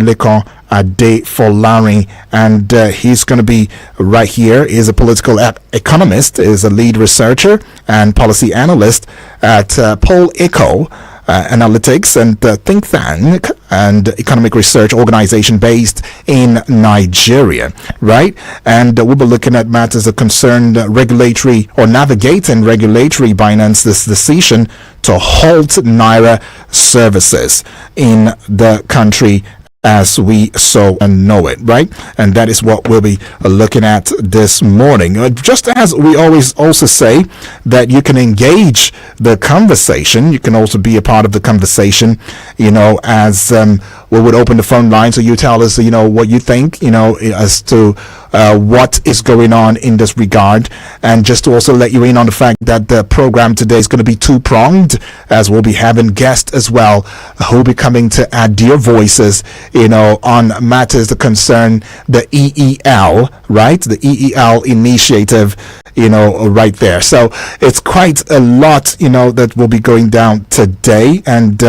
Oladimileko Adefolari, and he's going to be right here. He's a political economist, is a lead researcher and policy analyst at Paul Eco Analytics and think tank and economic research organization based in Nigeria, right? And we'll be looking at matters that concern regulatory or navigating regulatory Binance's decision to halt Naira services in the country as we so know it, right? And that is what we'll be looking at this morning. Just as we always also say that you can engage the conversation, you can also be a part of the conversation, as we would open the phone line. So you tell us, what you think, as to what is going on in this regard. And just to also let you in on the fact that the program today is going to be two-pronged, as we'll be having guests as well who will be coming to add their voices, on matters that concern the EEL, right? The EEL initiative, right there. So it's quite a lot, that will be going down today. And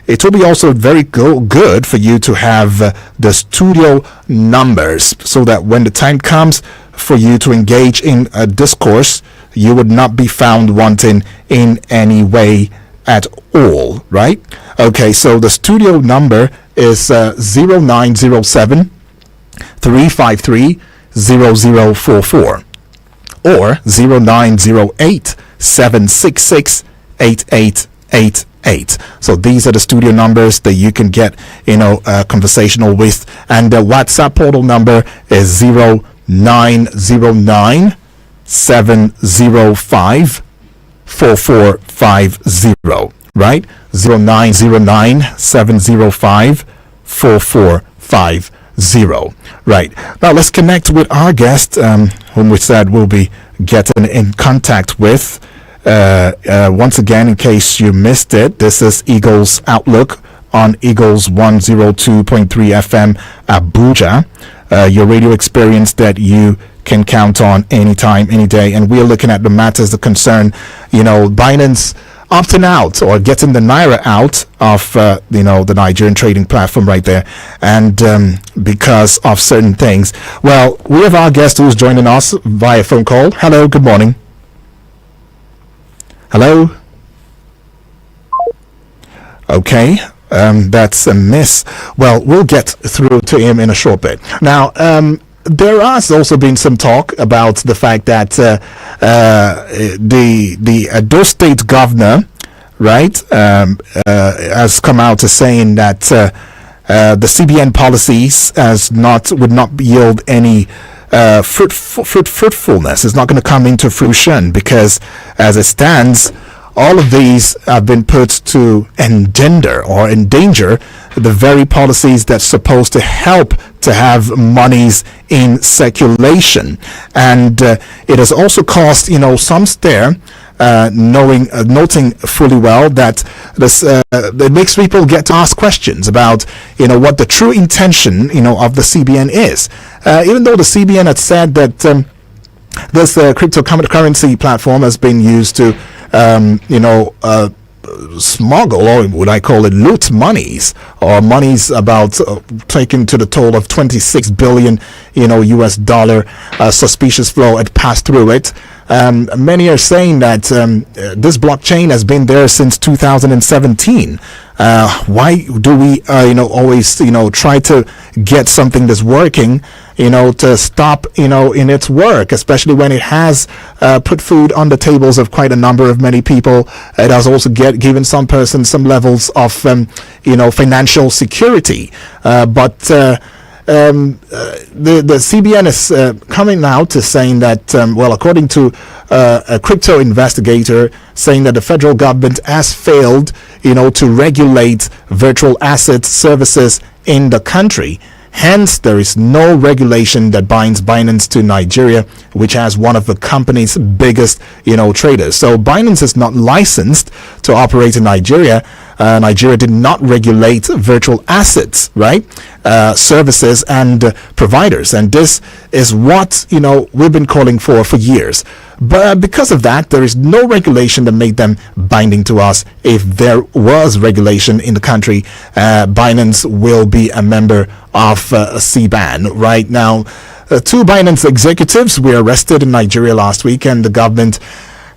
it will be also very good for you to have the studio numbers so that when the time comes for you to engage in a discourse, you would not be found wanting in any way at all, right? Okay, so the studio number is 0907 353 0044 or 0908 766 8888. So these are the studio numbers that you can get, conversational with. And the WhatsApp portal number is 0909 705 4450, right? 0909 705 4450. Right. Now let's connect with our guest, whom we said we'll be getting in contact with. Once again, in case you missed it, this is Eagles Outlook on Eagles 102.3 FM Abuja, your radio experience that you can count on anytime, any day. And we're looking at the matters that concern, Binance opting out or getting the Naira out of, the Nigerian trading platform right there. And because of certain things. Well, we have our guest who's joining us via phone call. Hello, good morning. Hello? Okay, that's a miss. Well, we'll get through to him in a short bit. Now, there has also been some talk about the fact that the Edo State governor, right, has come out as saying that the CBN policies would not yield any fruitfulness. It's not going to come into fruition because, as it stands, all of these have been put to endanger the very policies that's supposed to help to have monies in circulation. And it has also caused, some stir, noting fully well that this it makes people get to ask questions about, what the true intention, of the CBN is. Even though the CBN had said that this cryptocurrency platform has been used to smuggle, or would I call it loot monies, or monies about taken to the total of 26 billion US dollar suspicious flow had passed through it. Many are saying that this blockchain has been there since 2017. Why do we always try to get something that's working to stop in its work, especially when it has put food on the tables of quite a number of many people. It has also given some persons some levels of financial security, but the CBN is coming out to saying that, according to a crypto investigator, saying that the federal government has failed, to regulate virtual asset services in the country. Hence, there is no regulation that binds Binance to Nigeria, which has one of the company's biggest, traders. So Binance is not licensed to operate in Nigeria. Nigeria did not regulate virtual assets, right? Services and providers. And this is what, we've been calling for years. But because of that, there is no regulation that made them binding to us. If there was regulation in the country, Binance will be a member of CBAN. Right now, two Binance executives were arrested in Nigeria last week, and the government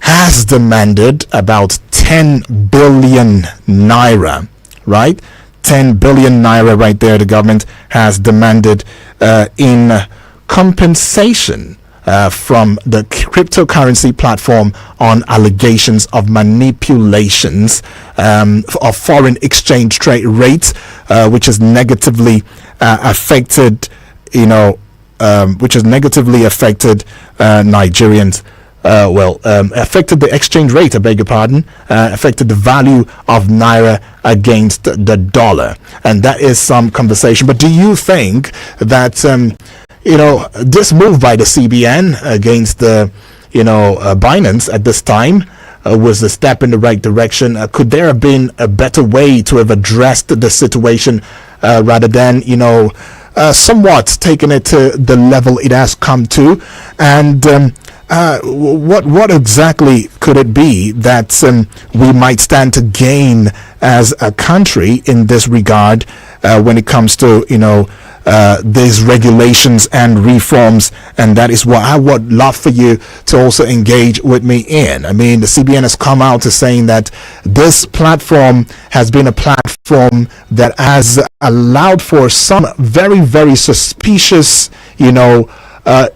has demanded about 10 billion naira, right? 10 billion naira right there. The government has demanded in compensation from the cryptocurrency platform on allegations of manipulations of foreign exchange trade rates, which has negatively affected, Nigerians. Affected the exchange rate, I beg your pardon, affected the value of naira against the dollar. And that is some conversation. But do you think that, this move by the CBN against the, Binance at this time was a step in the right direction? Could there have been a better way to have addressed the situation rather than, somewhat taking it to the level it has come to? And what exactly could it be that we might stand to gain as a country in this regard when it comes to these regulations and reforms? And that is what I would love for you to also engage with me in. I mean, the CBN has come out to saying that this platform has been a platform that has allowed for some very, very suspicious,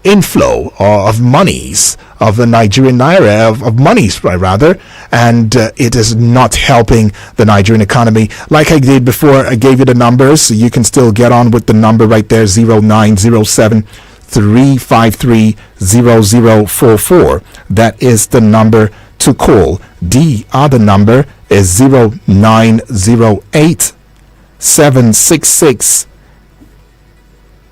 inflow of monies, of the Nigerian naira, of monies rather, and it is not helping the Nigerian economy. Like I did before, I gave you the numbers. You can still get on with the number right there, 0907 353 0044. That is the number to call. The other number is 0908 766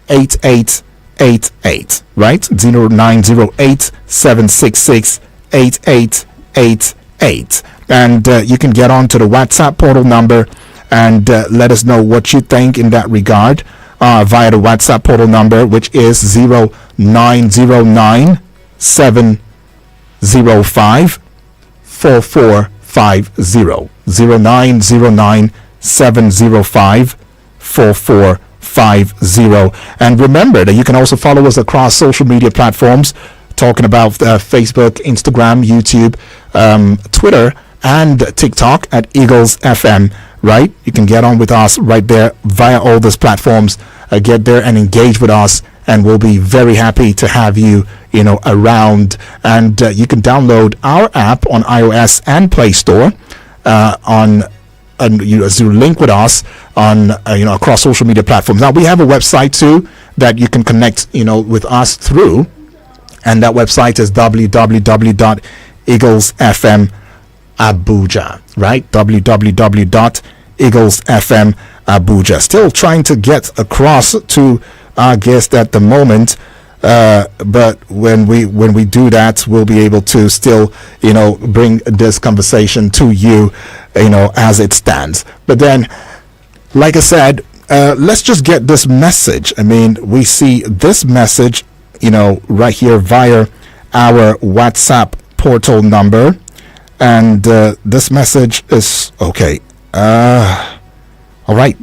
8888, right? 0908 766 8888. And you can get on to the WhatsApp portal number and let us know what you think in that regard via the WhatsApp portal number, which is 0909 705 4450. 0909 705 4450. And remember that you can also follow us across social media platforms, talking about Facebook, Instagram, YouTube, Twitter, and TikTok at Eagles FM, right? You can get on with us right there via all those platforms. Get there and engage with us, and we'll be very happy to have you, around. And you can download our app on iOS and Play Store and as you link with us on across social media platforms. Now we have a website too that you can connect with us through, and that website is www.eaglesfmabuja, right? www.eaglesfmabuja. Still trying to get across to our guest at the moment, but when we do that, we'll be able to still bring this conversation to you as it stands. But then, like I said, let's just get this message. I mean, we see this message right here via our WhatsApp portal number, and this message is okay. All right.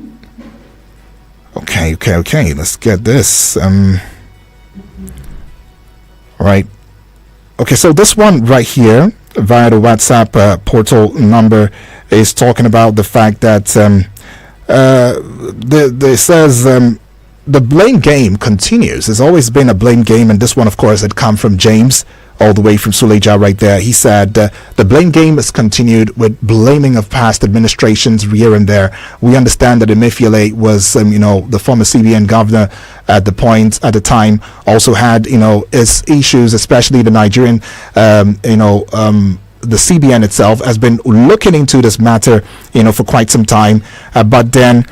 Okay. Let's get this. All right. Okay, so this one right here via the WhatsApp portal number is talking about the fact that it says the blame game continues. There's always been a blame game, and this one, of course, had come from James, all the way from Suleja right there. He said the blame game has continued with blaming of past administrations here and there. We understand that Emefiele was, the former CBN governor at the time, also had, his issues, especially the Nigerian, the CBN itself has been looking into this matter, for quite some time. But then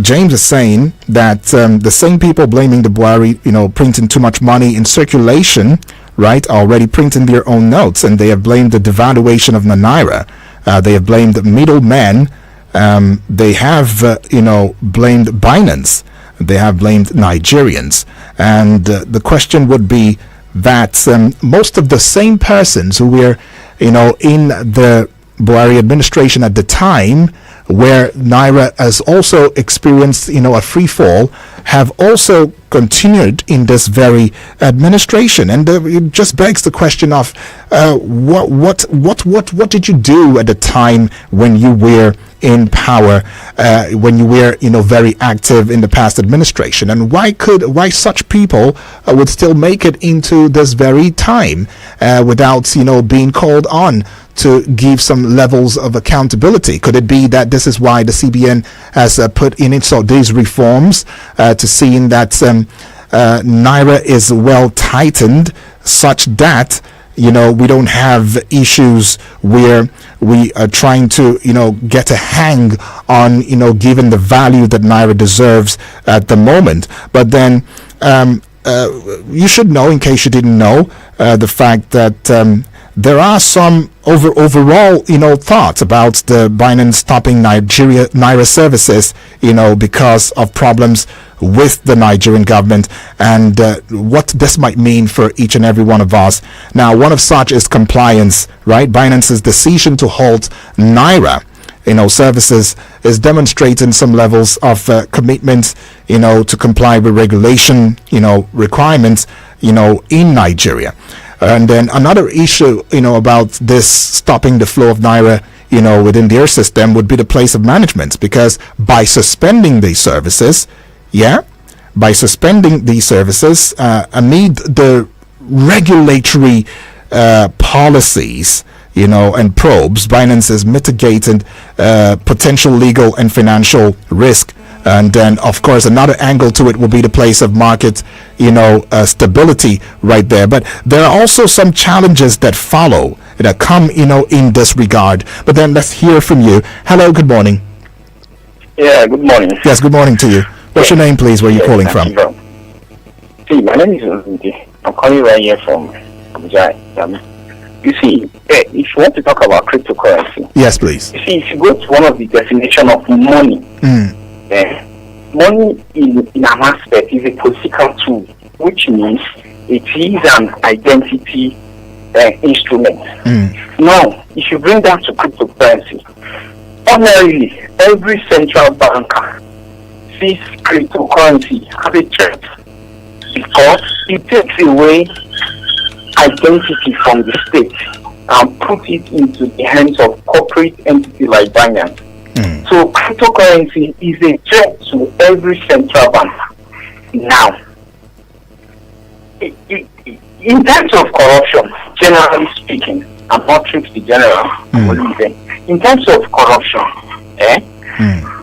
James is saying that the same people blaming the Buhari, printing too much money in circulation, right, are already printing their own notes, and they have blamed the devaluation of the naira They have blamed middlemen. They have, blamed Binance. They have blamed Nigerians. And the question would be that most of the same persons who were, in the Buhari administration at the time, where Naira has also experienced, a free fall, have also continued in this very administration. And it just begs the question of what did you do at the time when you were in power, when you were, very active in the past administration, and why such people would still make it into this very time without, being called on to give some levels of accountability? Could it be that this is why the CBN has put in its these reforms to seeing that Naira is well tightened, such that we don't have issues where we are trying to get a hang on given the value that Naira deserves at the moment? But then you should know, in case you didn't know, the fact that there are some overall thoughts about the Binance stopping Naira services because of problems with the Nigerian government, and what this might mean for each and every one of us. Now, one of such is compliance, right? Binance's decision to halt Naira services is demonstrating some levels of commitment to comply with regulation requirements in Nigeria. And then another issue, about this stopping the flow of Naira, within their system would be the place of management, because by suspending these services, amid the regulatory policies, and probes, Binance is mitigating potential legal and financial risk. And then, of course, another angle to it will be the place of market, stability right there. But there are also some challenges that follow, that come, in this regard. But then let's hear from you. Hello, good morning. Yeah, good morning. Yes, good morning to you. What's your name, please? Where are you calling from? See, my name is Ndundi. I'm calling right here from Abuja. You see, if you want to talk about cryptocurrency. Yes, please. You see, if you go to one of the definition of money, money in an aspect is a political tool, which means it is an identity instrument. Now, if you bring that to cryptocurrency, ordinarily, every central banker sees cryptocurrency as a threat because it takes away identity from the state and put it into the hands of corporate entity like Binance. So cryptocurrency is a threat to every central bank. Now, in terms of corruption, generally speaking, I'm not true to the general, in terms of corruption,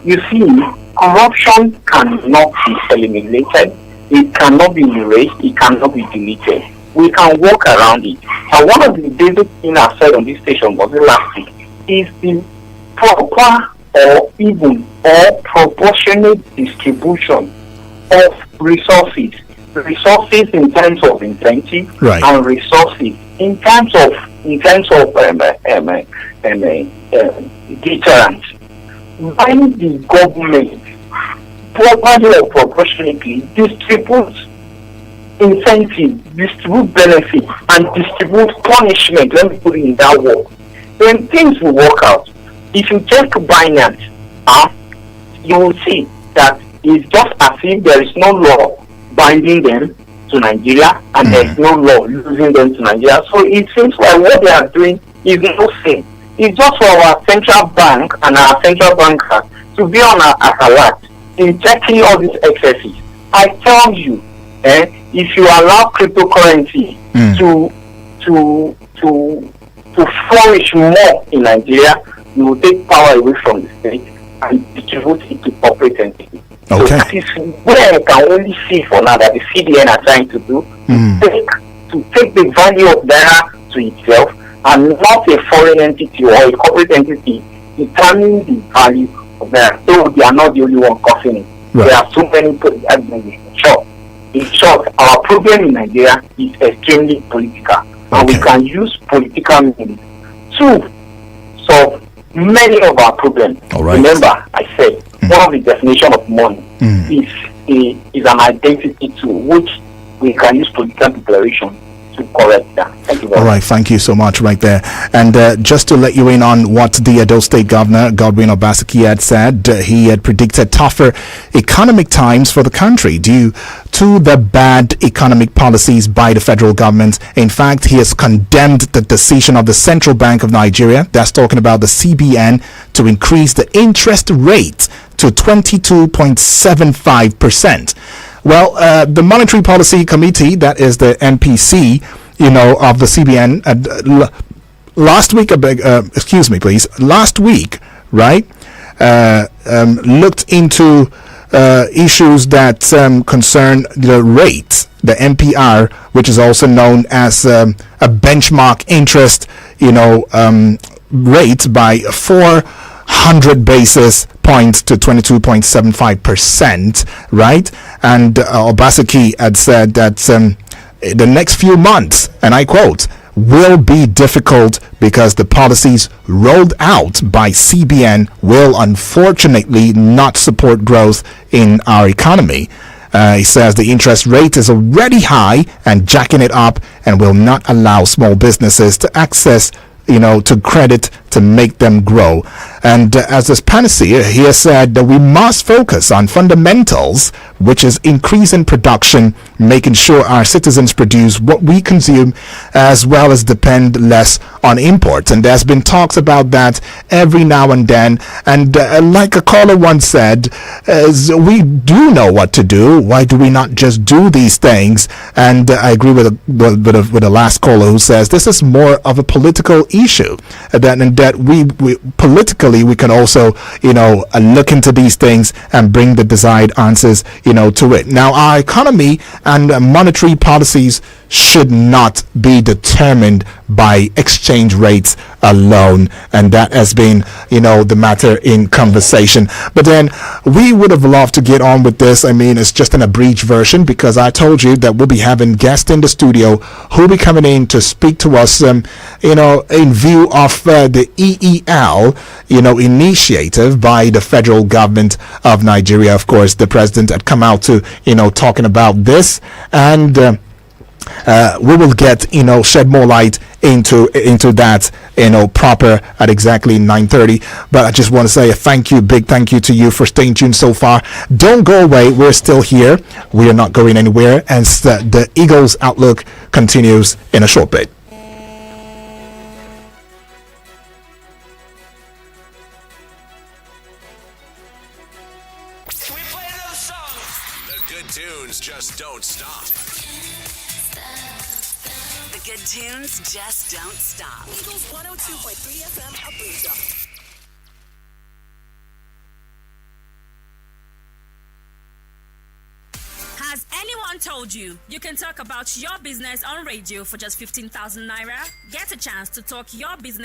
you see, corruption cannot be eliminated, it cannot be erased, it cannot be deleted. We can work around it. And one of the basic things I said on this station was last week is the proper or even or proportionate distribution of resources in terms of incentive, right, and resources in terms of deterrence. When the government properly or proportionately distributes incentive, distribute benefit, and distribute punishment, let me put it in that word, then things will work out. If you check Binance, you will see that it's just as if there is no law binding them to Nigeria and there is no law losing them to Nigeria. So it seems like what they are doing is no sin. It's just for our central bank and our central bankers to be on alert in checking all these excesses. I tell you, if you allow cryptocurrency to flourish more in Nigeria, you will take power away from the state and distribute it to corporate entities. Okay. So that is where I can only see for now that the CBN are trying to do, to take the value of Naira to itself and not a foreign entity or a corporate entity determining the value of Naira. So they are not the only one causing it. Right. There are so many in short, our problem in Nigeria is extremely political, and we can use political means to solve many of our problems. All right. Remember, I said one of the definition of money is an identity tool which we can use political declaration to correct that. Thank you very All much. right, thank you so much right there. And just to let you in on what the Edo State Governor, Godwin Obaseki, had said, he had predicted tougher economic times for the country due to the bad economic policies by the federal government. In fact, he has condemned the decision of the Central Bank of Nigeria, that's talking about the CBN, to increase the interest rate to 22.75%. Well, the Monetary Policy Committee, that is the MPC, of the CBN, last week, last week, right, looked into issues that concern the rate, the MPR, which is also known as a benchmark interest, rate by 400 basis points to 22.75%, right? And Obaseki had said that the next few months, and I quote, will be difficult because the policies rolled out by CBN will unfortunately not support growth in our economy. He says the interest rate is already high and jacking it up and will not allow small businesses to access to credit to make them grow. And as this panacea, he has said that we must focus on fundamentals, which is increasing production, making sure our citizens produce what we consume, as well as depend less on imports. And there's been talks about that every now and then. And like a caller once said, we do know what to do. Why do we not just do these things? And I agree with the last caller who says this is more of a political issue, that we politically we can also look into these things and bring the desired answers to it. Now, our economy and monetary policies should not be determined by exchange rates alone, and that has been the matter in conversation. But then we would have loved to get on with this. I mean, it's just an abridged version because I told you that we'll be having guests in the studio who'll be coming in to speak to us in view of the EEL initiative by the federal government of Nigeria. Of course, the president had come out to talking about this, and we will get shed more light into that proper at exactly 9:30. But I just want to say a big thank you to you for staying tuned so far. Don't go away, we're still here, we are not going anywhere, and the Eagles Outlook continues in a short bit. We play another song. The good tunes just don't stop. The good tunes just don't stop. Eagles 102.3 FM Abuja. Has anyone told you you can talk about your business on radio for just 15,000 naira? Get a chance to talk your business